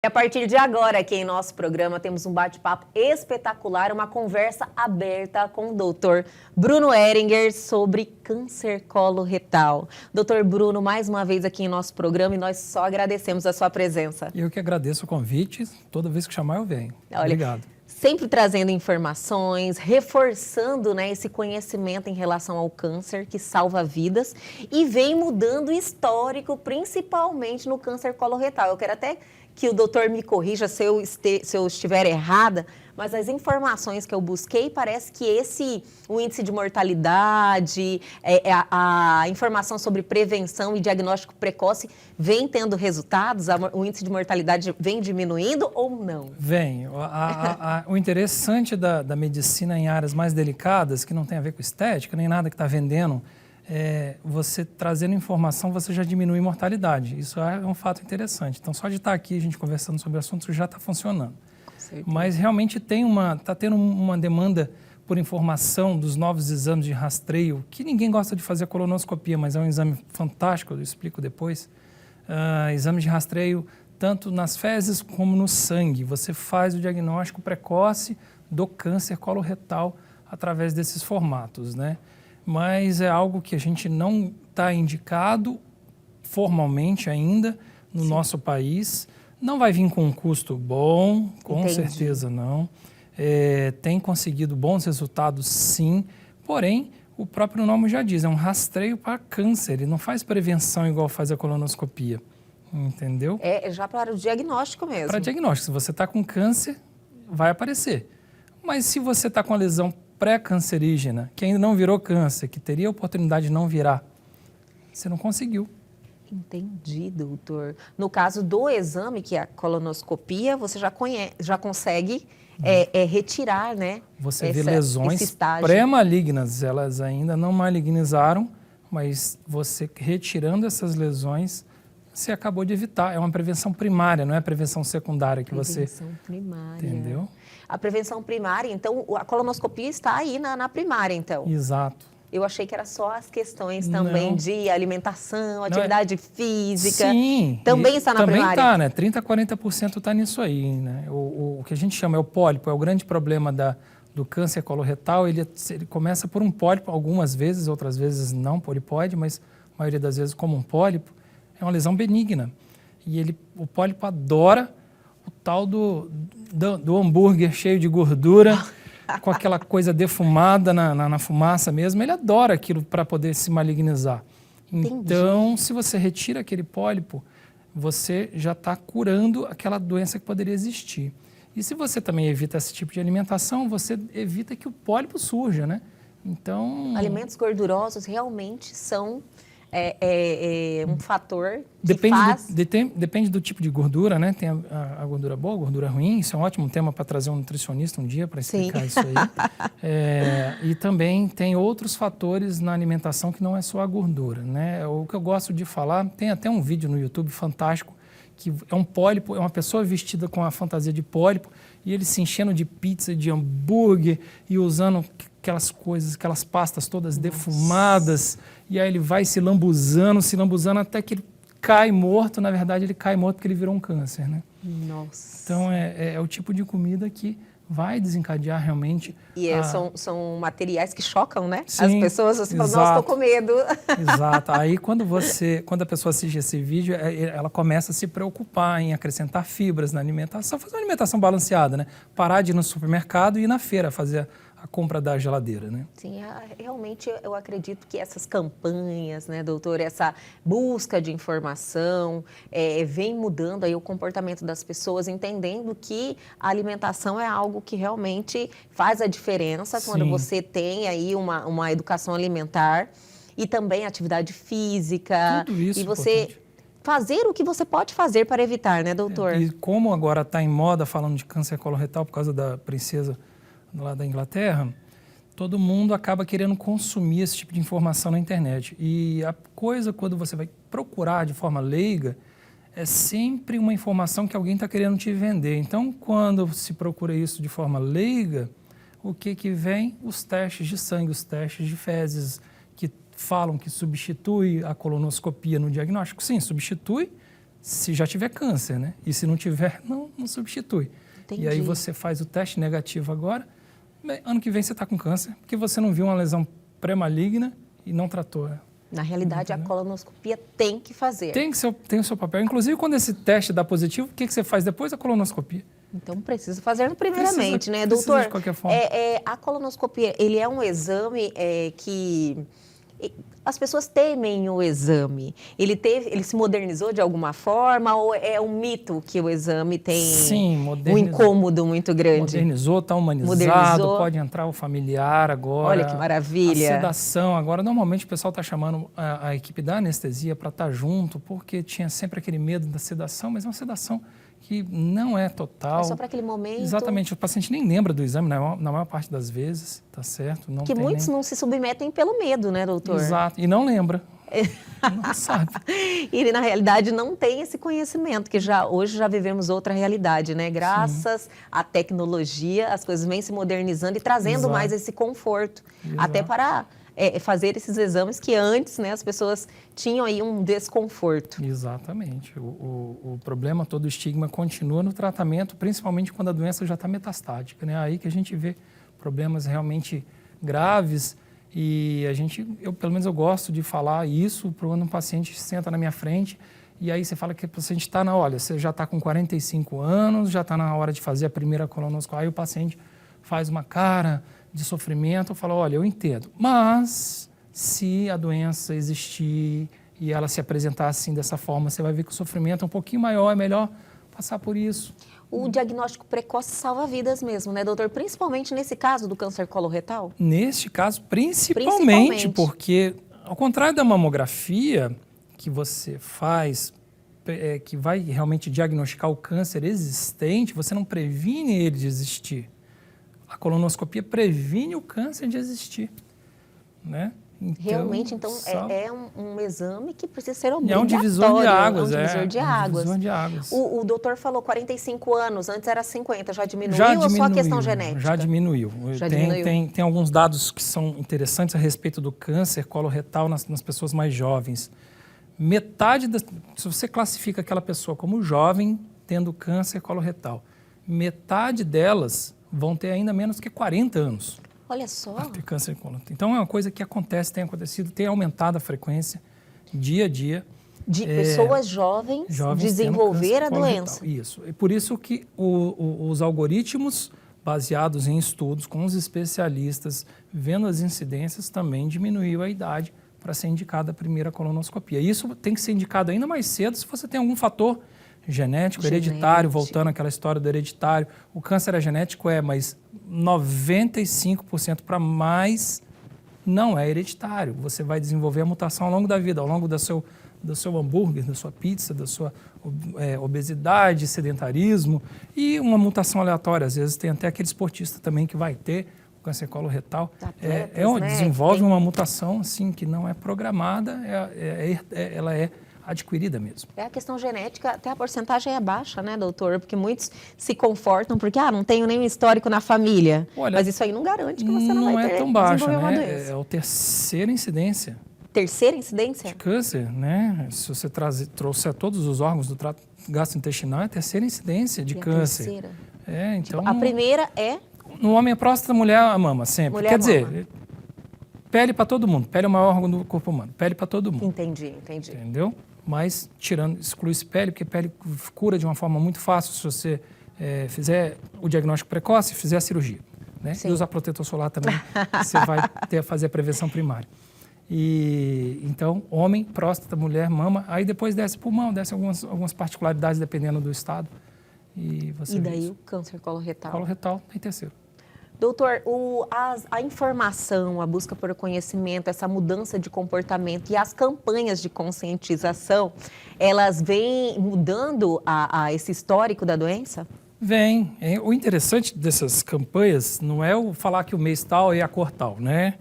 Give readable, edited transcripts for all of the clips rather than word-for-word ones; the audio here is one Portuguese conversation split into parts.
E a partir de agora, aqui em nosso programa, temos um bate-papo espetacular, uma conversa aberta com o doutor Bruno Ehringer sobre câncer coloretal. Doutor Bruno, mais uma vez aqui em nosso programa e nós só agradecemos a sua presença. Eu que agradeço o convite, toda vez que chamar eu venho. Olha, obrigado. Sempre trazendo informações, reforçando, esse conhecimento em relação ao câncer que salva vidas e vem mudando o histórico, principalmente no câncer coloretal. Eu quero até que o doutor me corrija se eu estiver errada, mas as informações que eu busquei, parece que o índice de mortalidade, a informação sobre prevenção e diagnóstico precoce vem tendo resultados? O índice de mortalidade vem diminuindo ou não? Vem. O interessante da medicina em áreas mais delicadas, que não tem a ver com estética, nem nada que está vendendo, você trazendo informação, você já diminui a mortalidade. Isso é um fato interessante. Então, só de estar aqui, a gente conversando sobre o assunto, isso já está funcionando. Mas realmente está tendo uma demanda por informação dos novos exames de rastreio, que ninguém gosta de fazer a colonoscopia, mas é um exame fantástico, eu explico depois. Exames de rastreio tanto nas fezes como no sangue. Você faz o diagnóstico precoce do câncer coloretal através desses formatos, né? Mas é algo que a gente não está indicado formalmente ainda no nosso país. Não vai vir com um custo bom, com certeza não. Tem conseguido bons resultados, sim. Porém, o próprio nome já diz, é um rastreio para câncer. Ele não faz prevenção igual faz a colonoscopia, entendeu? É já para o diagnóstico mesmo. Para diagnóstico. Se você está com câncer, vai aparecer. Mas se você está com a lesão pré-cancerígena, que ainda não virou câncer, que teria a oportunidade de não virar, você não conseguiu. Entendi, doutor. No caso do exame, que é a colonoscopia, você já consegue retirar, né? Você vê lesões pré-malignas, elas ainda não malignizaram, mas você retirando essas lesões, você acabou de evitar. É uma prevenção primária, não é prevenção secundária que você... Prevenção primária. Entendeu? A prevenção primária, então, a colonoscopia está aí na primária, então. Exato. Eu achei que era só as questões também de alimentação, atividade física. Sim. Também está na primária. Também está, né? 30% a 40% está nisso aí, né? O que a gente chama é o pólipo, é o grande problema do câncer coloretal. Ele começa por um pólipo, algumas vezes, outras vezes não polipóide, mas a maioria das vezes como um pólipo. É uma lesão benigna. E o pólipo adora o tal do hambúrguer cheio de gordura, com aquela coisa defumada na fumaça mesmo. Ele adora aquilo para poder se malignizar. Entendi. Então, se você retira aquele pólipo, você já está curando aquela doença que poderia existir. E se você também evita esse tipo de alimentação, você evita que o pólipo surja, né? Então... Alimentos gordurosos realmente são um fator que Depende do tipo de gordura, né? Tem a gordura boa, a gordura ruim. Isso é um ótimo tema para trazer um nutricionista um dia para explicar isso aí. E também tem outros fatores na alimentação que não é só a gordura, né? O que eu gosto de falar, tem até um vídeo no YouTube fantástico, que é um pólipo, é uma pessoa vestida com a fantasia de pólipo e ele se enchendo de pizza, de hambúrguer e usando aquelas coisas, aquelas pastas todas defumadas, e aí ele vai se lambuzando até que ele cai morto. Na verdade, ele cai morto porque ele virou um câncer, né? Nossa. Então, é o tipo de comida que vai desencadear realmente... E são materiais que chocam, né? Sim, as pessoas, você fala, nossa, estou com medo. Exato. Aí, quando a pessoa assiste esse vídeo, ela começa a se preocupar em acrescentar fibras na alimentação, fazer uma alimentação balanceada, né? Parar de ir no supermercado e ir na feira fazer a compra da geladeira, né? Sim, realmente eu acredito que essas campanhas, né, doutor, essa busca de informação vem mudando aí o comportamento das pessoas, entendendo que a alimentação é algo que realmente faz a diferença quando você tem aí uma educação alimentar e também atividade física. Tudo isso e você fazer o que você pode fazer para evitar, né, doutor? E como agora está em moda falando de câncer coloretal por causa da princesa lá da Inglaterra, todo mundo acaba querendo consumir esse tipo de informação na internet. E a coisa, quando você vai procurar de forma leiga, é sempre uma informação que alguém está querendo te vender. Então, quando se procura isso de forma leiga, o que vem? Os testes de sangue, os testes de fezes, que falam que substitui a colonoscopia no diagnóstico. Sim, substitui, se já tiver câncer, né? E se não tiver, não substitui. Entendi. E aí você faz o teste negativo agora, ano que vem você está com câncer, porque você não viu uma lesão pré-maligna e não tratou, né? Na realidade, a colonoscopia tem que fazer. Tem o seu papel. Inclusive, quando esse teste dá positivo, o que você faz depois da colonoscopia? Então, precisa fazer primeiramente, né, precisa doutor? de qualquer forma. A colonoscopia, ele é um exame que as pessoas temem o exame. Ele se modernizou de alguma forma ou é um mito que o exame tem um incômodo muito grande? Modernizou, está humanizado, pode entrar o familiar agora. Olha que maravilha. A sedação agora, normalmente o pessoal está chamando a equipe da anestesia para estar junto, porque tinha sempre aquele medo da sedação, mas é uma sedação que não é total. É só para aquele momento. Exatamente, o paciente nem lembra do exame na maior parte das vezes, tá certo? Não que tem muitos não se submetem pelo medo, né, doutor? Exato, e não lembra. Não sabe. E na realidade não tem esse conhecimento, que hoje já vivemos outra realidade, né? Graças à tecnologia, as coisas vêm se modernizando e trazendo mais esse conforto. Até para fazer esses exames que antes, né, as pessoas tinham aí um desconforto. Exatamente. O problema todo, o estigma continua no tratamento, principalmente quando a doença já está metastática, né? Aí que a gente vê problemas realmente graves e eu pelo menos eu gosto de falar isso quando um paciente senta na minha frente e aí você fala que o paciente está olha, você já está com 45 anos, já está na hora de fazer a primeira colonoscopia, aí o paciente faz uma cara de sofrimento, eu falo, olha, eu entendo, mas se a doença existir e ela se apresentar assim, dessa forma, você vai ver que o sofrimento é um pouquinho maior, é melhor passar por isso. O diagnóstico precoce salva vidas mesmo, né, doutor? Principalmente nesse caso do câncer coloretal? Neste caso, principalmente, porque, ao contrário da mamografia que você faz, que vai realmente diagnosticar o câncer existente, você não previne ele de existir. A colonoscopia previne o câncer de existir, né? Então, realmente, então, é um exame que precisa ser obrigatório. É um divisor de águas. É um divisor de águas. Divisor de águas. O doutor falou 45 anos, antes era 50, já diminuiu ou só a questão genética? Já diminuiu. Tem alguns dados que são interessantes a respeito do câncer coloretal nas pessoas mais jovens. Se você classifica aquela pessoa como jovem, tendo câncer coloretal, metade delas vão ter ainda menos que 40 anos. Olha só. Para ter câncer coloretal. Então, é uma coisa que acontece, tem acontecido, tem aumentado a frequência dia a dia. De pessoas jovens desenvolver a doença. Isso. E por isso que os algoritmos baseados em estudos com os especialistas, vendo as incidências, também diminuiu a idade para ser indicada a primeira colonoscopia. Isso tem que ser indicado ainda mais cedo se você tem algum fator genético, hereditário, voltando àquela história do hereditário. O câncer é genético, mas 95% para mais não é hereditário. Você vai desenvolver a mutação ao longo da vida, ao longo do seu hambúrguer, da sua pizza, da sua obesidade, sedentarismo e uma mutação aleatória. Às vezes tem até aquele esportista também que vai ter o câncer coloretal. Desenvolve uma mutação assim, que não é programada, ela é adquirida mesmo. É a questão genética, até a porcentagem é baixa, né, doutor? Porque muitos se confortam porque, não tenho nenhum histórico na família. Olha, mas isso aí não garante que você não vai ter, tão baixa, né? Uma doença. É a terceira incidência. Terceira incidência? De câncer, né? Se você trouxer todos os órgãos do trato gastrointestinal, é a terceira incidência de câncer. Terceira? Então... a primeira é? No homem, a próstata, mulher, a mama, sempre. Mulher, Quer dizer, pele para todo mundo. Pele é o maior órgão do corpo humano. Pele para todo mundo. Entendi. Entendeu? Mas exclui-se pele, porque pele cura de uma forma muito fácil se você fizer o diagnóstico precoce, fizer a cirurgia. Né? E usar protetor solar também, você vai fazer a prevenção primária. Então, homem, próstata, mulher, mama, aí depois desce pulmão, desce algumas particularidades dependendo do estado. E daí o câncer coloretal? Coloretal em terceiro. Doutor, a informação, a busca por conhecimento, essa mudança de comportamento e as campanhas de conscientização, elas vêm mudando esse histórico da doença? Vem. O interessante dessas campanhas não é falar que o mês tal é a cor tal, né?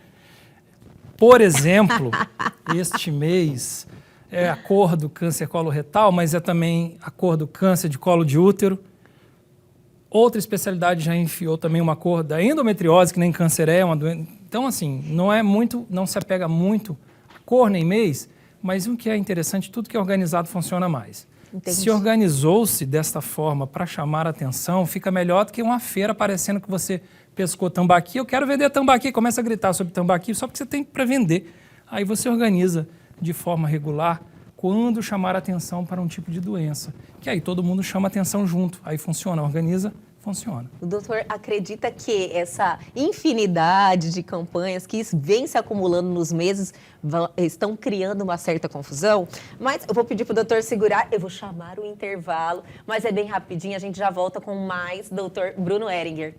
Por exemplo, este mês é a cor do câncer coloretal, mas é também a cor do câncer de colo de útero. Outra especialidade já enfiou também uma cor da endometriose, que nem câncer é uma doença. Então, assim, não se apega muito a cor nem mês, mas o que é interessante, tudo que é organizado funciona mais. Entendi. Se organizou-se desta forma para chamar a atenção, fica melhor do que uma feira parecendo que você pescou tambaqui. Eu quero vender tambaqui, começa a gritar sobre tambaqui só porque você tem para vender. Aí você organiza de forma regular quando chamar a atenção para um tipo de doença. Que aí todo mundo chama atenção junto, aí funciona, organiza, funciona. O doutor acredita que essa infinidade de campanhas que vem se acumulando nos meses estão criando uma certa confusão? Mas eu vou pedir para o doutor segurar, eu vou chamar o intervalo, mas é bem rapidinho, a gente já volta com mais doutor Bruno Heringer.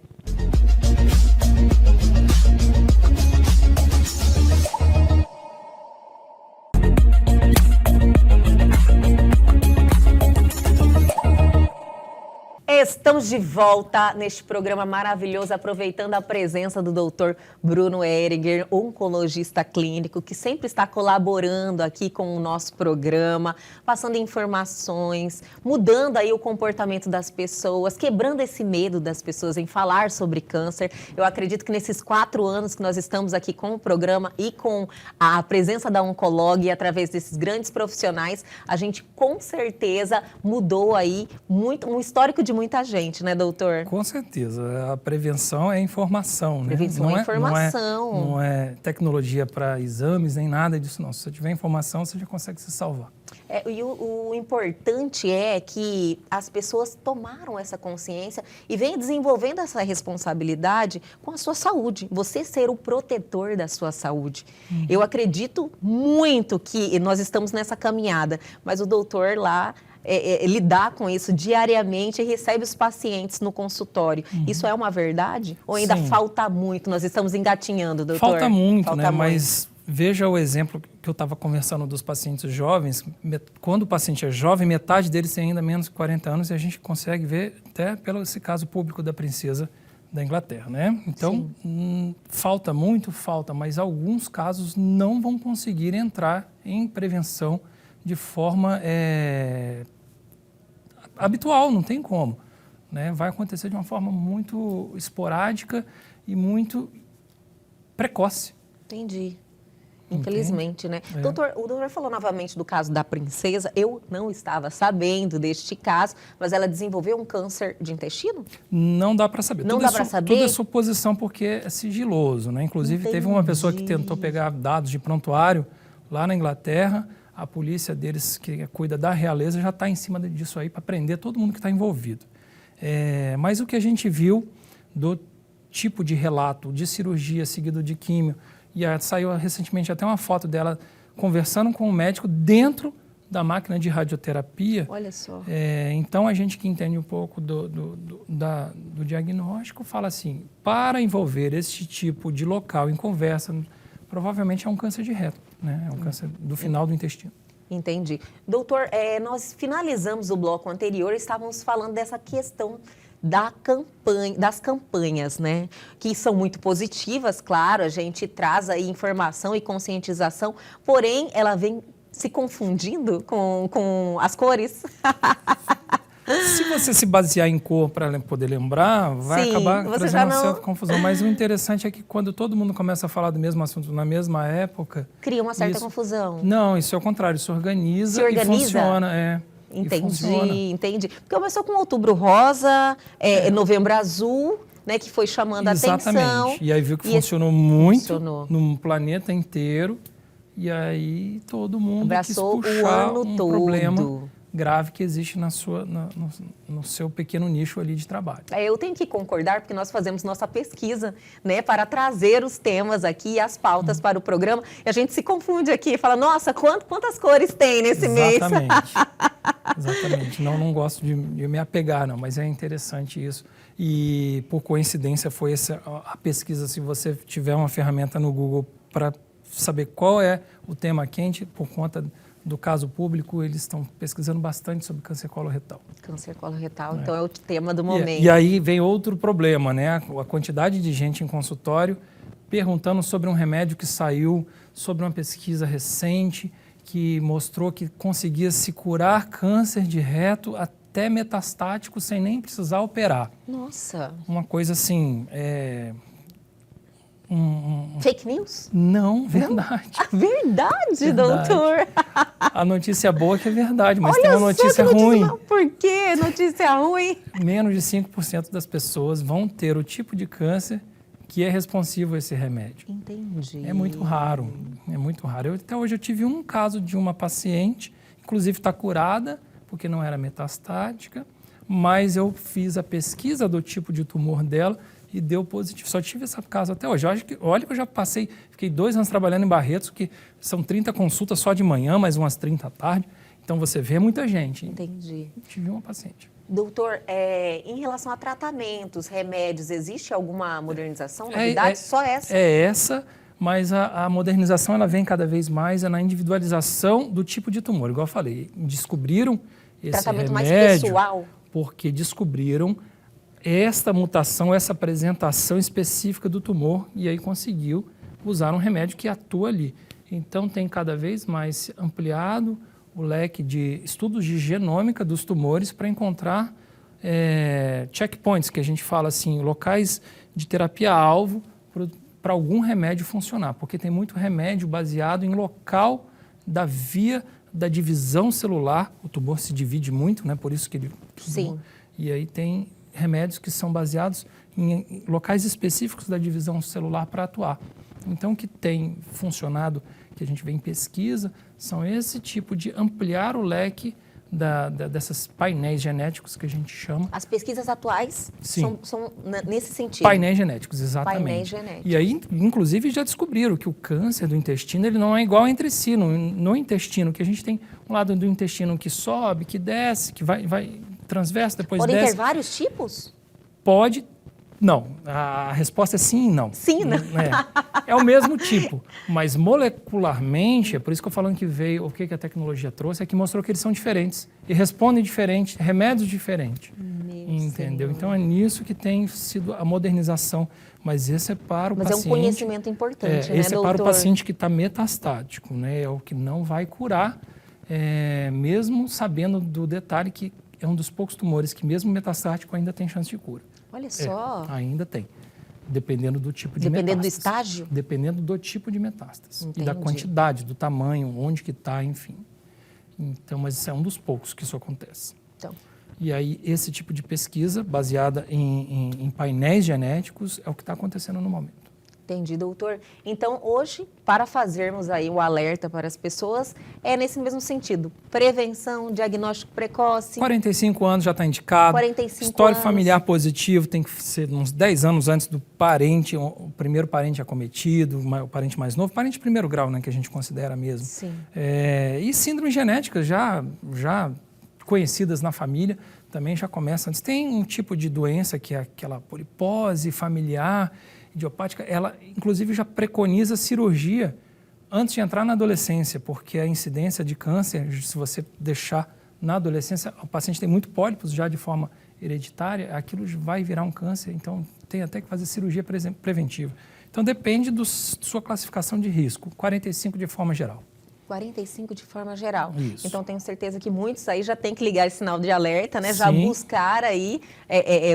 Estamos de volta neste programa maravilhoso, aproveitando a presença do doutor Bruno Heringer, oncologista clínico, que sempre está colaborando aqui com o nosso programa, passando informações, mudando aí o comportamento das pessoas, quebrando esse medo das pessoas em falar sobre câncer. Eu acredito que nesses 4 anos que nós estamos aqui com o programa e com a presença da oncologia, e através desses grandes profissionais, a gente com certeza mudou aí um histórico de muita gente, né, doutor? Com certeza. A prevenção é informação, né? Prevenção é informação. Não é tecnologia para exames, nem nada disso, não. Se você tiver informação, você já consegue se salvar. E o importante é que as pessoas tomaram essa consciência e vêm desenvolvendo essa responsabilidade com a sua saúde. Você ser o protetor da sua saúde. Eu acredito muito que nós estamos nessa caminhada, mas o doutor lá lidar com isso diariamente e recebe os pacientes no consultório. Isso é uma verdade? Ou ainda falta muito? Nós estamos engatinhando, doutor? Falta muito, né? Mas veja o exemplo que eu estava conversando dos pacientes jovens. Quando o paciente é jovem, metade deles tem ainda menos de 40 anos e a gente consegue ver até pelo esse caso público da princesa da Inglaterra, né? Então, falta muito, mas alguns casos não vão conseguir entrar em prevenção de forma habitual, não tem como, né? Vai acontecer de uma forma muito esporádica e muito precoce. Entendi. Infelizmente, né? Doutor, o doutor falou novamente do caso da princesa. Eu não estava sabendo deste caso, mas ela desenvolveu um câncer de intestino? Não dá para saber. Não dá para saber? Tudo é suposição porque é sigiloso, né? Inclusive, teve uma pessoa que tentou pegar dados de prontuário lá na Inglaterra. A polícia deles, que cuida da realeza, já está em cima disso aí para prender todo mundo que está envolvido. Mas o que a gente viu do tipo de relato de cirurgia seguido de químio, e saiu recentemente até uma foto dela conversando com o médico dentro da máquina de radioterapia. Olha só. Então, a gente que entende um pouco do diagnóstico fala assim, para envolver esse tipo de local em conversa, provavelmente é um câncer de reto, né? É um câncer do final do intestino. Entendi. Doutor, nós finalizamos o bloco anterior e estávamos falando dessa questão das campanhas, né? Que são muito positivas, claro, a gente traz aí informação e conscientização, porém, ela vem se confundindo com as cores. Se você se basear em cor para poder lembrar, vai acabar trazendo uma certa confusão. Mas o interessante é que quando todo mundo começa a falar do mesmo assunto na mesma época... Cria uma certa confusão. Não, isso é o contrário. Isso organiza e funciona. Entendi. Porque começou com Outubro Rosa, Novembro Azul, né, que foi chamando a atenção. Exatamente. E aí viu que funcionou muito no planeta inteiro. E aí todo mundo abraçou quis puxar o ano um todo. Problema grave que existe no seu pequeno nicho ali de trabalho. Eu tenho que concordar, porque nós fazemos nossa pesquisa, né, para trazer os temas aqui e as pautas para o programa, e a gente se confunde aqui, fala, nossa, quantas cores tem nesse mês? Exatamente. Não gosto de me apegar, não, mas é interessante isso. E, por coincidência, foi a pesquisa, se você tiver uma ferramenta no Google para saber qual é o tema quente, por conta do caso público, eles estão pesquisando bastante sobre câncer coloretal. Câncer coloretal, então é o tema do momento. E aí vem outro problema, né? A quantidade de gente em consultório perguntando sobre um remédio que saiu, sobre uma pesquisa recente que mostrou que conseguia se curar câncer de reto até metastático sem nem precisar operar. Nossa! Uma coisa assim, Fake news? Não, verdade. Verdade, doutor. A notícia boa é que é verdade, mas Olha tem uma só notícia que ruim. Por que notícia ruim? Menos de 5% das pessoas vão ter o tipo de câncer que é responsivo a esse remédio. Entendi. É muito raro, é muito raro. Até hoje eu tive um caso de uma paciente, inclusive está curada, porque não era metastática, mas eu fiz a pesquisa do tipo de tumor dela e deu positivo. Só tive esse caso até hoje. Olha que eu já passei, fiquei 2 anos trabalhando em Barretos, que são 30 consultas só de manhã, mais umas 30 à tarde. Então você vê muita gente. Entendi. Tive uma paciente. Doutor, em relação a tratamentos, remédios, existe alguma modernização, novidade? Só essa? É essa, mas a modernização ela vem cada vez mais na individualização do tipo de tumor. Igual eu falei, descobriram esse Tratamento remédio mais pessoal? Porque descobriram esta mutação, essa apresentação específica do tumor e aí conseguiu usar um remédio que atua ali. Então tem cada vez mais ampliado o leque de estudos de genômica dos tumores para encontrar checkpoints, que a gente fala assim, locais de terapia-alvo para algum remédio funcionar, porque tem muito remédio baseado em local da via da divisão celular, o tumor se divide muito, né? Por isso que ele... Sim. E aí tem remédios que são baseados em locais específicos da divisão celular para atuar. Então, o que tem funcionado, que a gente vê em pesquisa, são esse tipo de ampliar o leque desses painéis genéticos que a gente chama. As pesquisas atuais são nesse sentido? Painéis genéticos, exatamente. Painéis genéticos. E aí, inclusive, já descobriram que o câncer do intestino ele não é igual entre si. No intestino, que a gente tem um lado do intestino que sobe, que desce, que vai transverso, depois Podem desce. ter vários tipos? Pode. Não. A resposta é sim e não. Sim, né? É o mesmo tipo, mas molecularmente, é por isso que eu falando que veio, o que a tecnologia trouxe, é que mostrou que eles são diferentes e respondem diferente, remédios diferentes. Entendeu? Senhor. Então é nisso que tem sido a modernização. Mas esse é para o paciente... Mas é um conhecimento importante, né, esse doutor? é para o paciente que está metastático, né? É o que não vai curar, mesmo sabendo do detalhe que é um dos poucos tumores que mesmo metastático ainda tem chance de cura. Olha só. Ainda tem. Dependendo do tipo de metástase. Dependendo do estágio? Dependendo do tipo de metástase. Entendi. E da quantidade, do tamanho, onde que está, enfim. Então, mas isso é um dos poucos que isso acontece. Então. E aí, esse tipo de pesquisa, baseada em painéis genéticos, é o que está acontecendo no momento. Entendi, doutor. Então, hoje, para fazermos aí o alerta para as pessoas, é nesse mesmo sentido. Prevenção, diagnóstico precoce. 45 anos já está indicado. 45 Histórico anos. familiar positivo tem que ser uns 10 anos antes do parente, o primeiro parente acometido, o parente mais novo, parente de primeiro grau, né, que a gente considera mesmo. Sim. E síndromes genéticas já conhecidas na família, também já começa antes. Tem um tipo de doença que é aquela polipose familiar, idiopática, ela inclusive já preconiza cirurgia antes de entrar na adolescência, porque a incidência de câncer, se você deixar na adolescência, o paciente tem muito pólipos já de forma hereditária, aquilo vai virar um câncer, então tem até que fazer cirurgia preventiva. Então depende da sua classificação de risco, 45 de forma geral. 45 de forma geral. Isso. Então, tenho certeza que muitos aí já têm que ligar esse sinal de alerta, né? Já Sim. buscar aí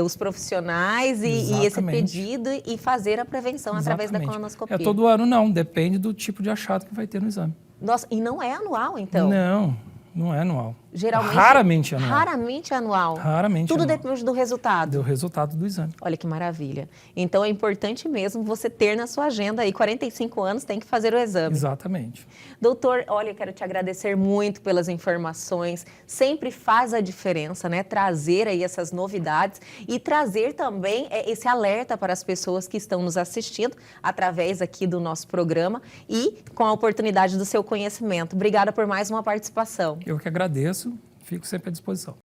os profissionais e esse pedido e fazer a prevenção através da colonoscopia. É todo ano não, depende do tipo de achado que vai ter no exame. Nossa, e não é anual, então? Não é anual. Geralmente, raramente anual. Raramente anual. Raramente Tudo anual. depende do resultado. Do resultado do exame. Olha que maravilha. Então, é importante mesmo você ter na sua agenda aí 45 anos, tem que fazer o exame. Exatamente. Doutor, olha, eu quero te agradecer muito pelas informações. Sempre faz a diferença, né? Trazer aí essas novidades e trazer também esse alerta para as pessoas que estão nos assistindo através aqui do nosso programa e com a oportunidade do seu conhecimento. Obrigada por mais uma participação. Eu que agradeço, fico sempre à disposição.